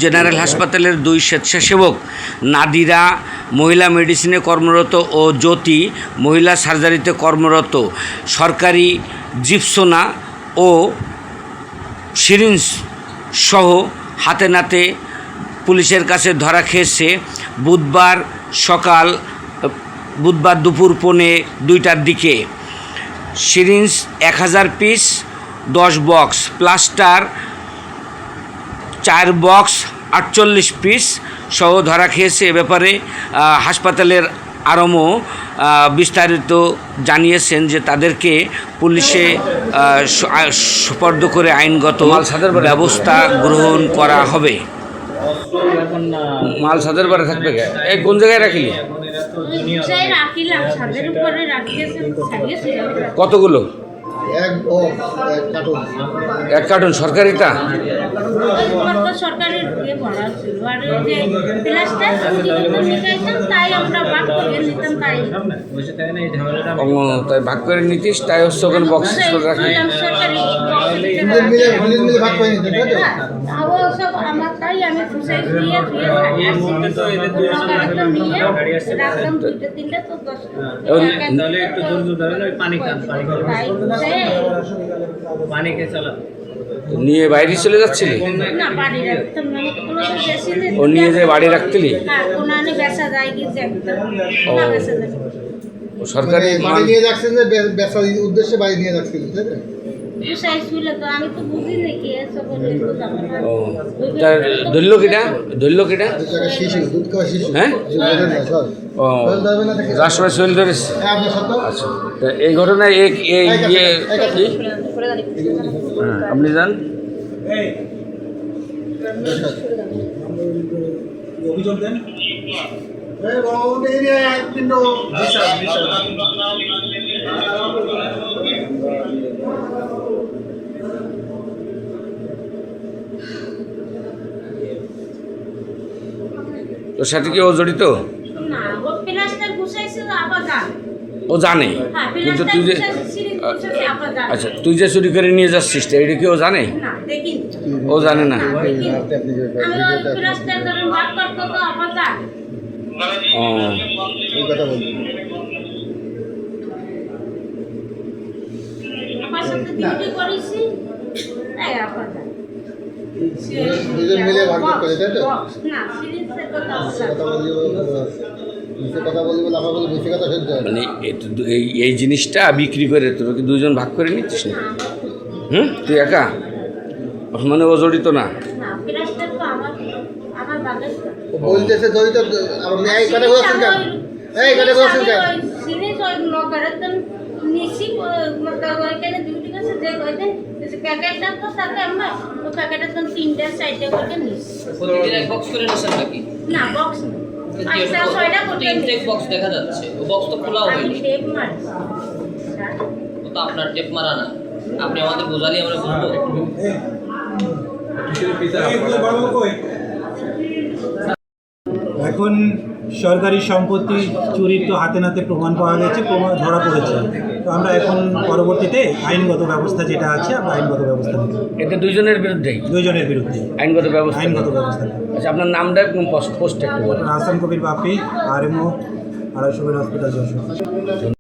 General হাসপাতালের দুই স্বেচ্ছাসেবক নাদিরা মহিলা মেডিসিনে কর্মরত ও জ্যোতি মহিলা সার্জারিতে কর্মরত সরকারি জিপসোনা ও সিরিঞ্জ সহ হাতে নাতে পুলিশের কাছে ধরা খেয়েছে বুধবার দুপুর 1:45টার দিকে। Syringe 1000 piece, 10 box, plaster 4 box 48 piece সহ ধরা খেয়েছে। এ ব্যাপারে হাসপাতালের আরমও বিস্তারিত জানিয়েছেন যে তাদেরকে পুলিশে সুপর্দ করে আইনগত ব্যবস্থা গ্রহণ করা হবে। মাল ছাদের পরে থাকবে, এই কোন জায়গায় রাখিলি? কতগুলো? এক কার্টুন সরকারিটা? তাই ভাগ করে নিতিস, তাই হচ্ছে ওখানে বক্স রাখি। নিয়ে বাইরে চলে যাচ্ছিলি? ও নিয়ে যে বাড়ি রাখতিলি? সরকারি নিয়ে যাচ্ছেন যে ব্যবসার উদ্দেশ্যে বাড়ি নিয়ে যাচ্ছিলেন, তাই না? ধরল কিনা? হ্যাঁ, যার সময় শরীর ধরেছে। আচ্ছা, এই ঘটনায় আপনি যান। অভিযোগ দেন। তোর সাথে কি ও জড়িত? ও জানে, কিন্তু তুই যে আচ্ছা তুই যে চুরি করে নিয়ে যাচ্ছিস এটা কি ও জানে? ও জানে না। মানে এই জিনিসটা বিক্রি করে তোর কি দুজন ভাগ করে নিচ্ছিস না? তুই একা? মানে ও জড়িত না? বলতেছে জড়িত। দেখা যাচ্ছে বক্স তো খোলা হয়নি, তো আপনার টেপ মারা না, আপনি আমাদের বোঝালি আমরা বুঝবো। এখন সরকারি সম্পত্তি চুরির তো হাতে নাতে প্রমাণ পাওয়া গেছে, প্রমাণ ধরা পড়েছে। তো আমরা এখন পরবর্তীতে আইনগত ব্যবস্থা যেটা আছে আমরা আইনগত ব্যবস্থা নিই। এটা দুজনের বিরুদ্ধেই? দুজনের বিরুদ্ধে আইনগত ব্যবস্থা। আচ্ছা, আপনার নামটা এবং পোস্ট একটু বলুন। হাসান কবির বাপি, আরএমও 250 হসপিটাল যশোর।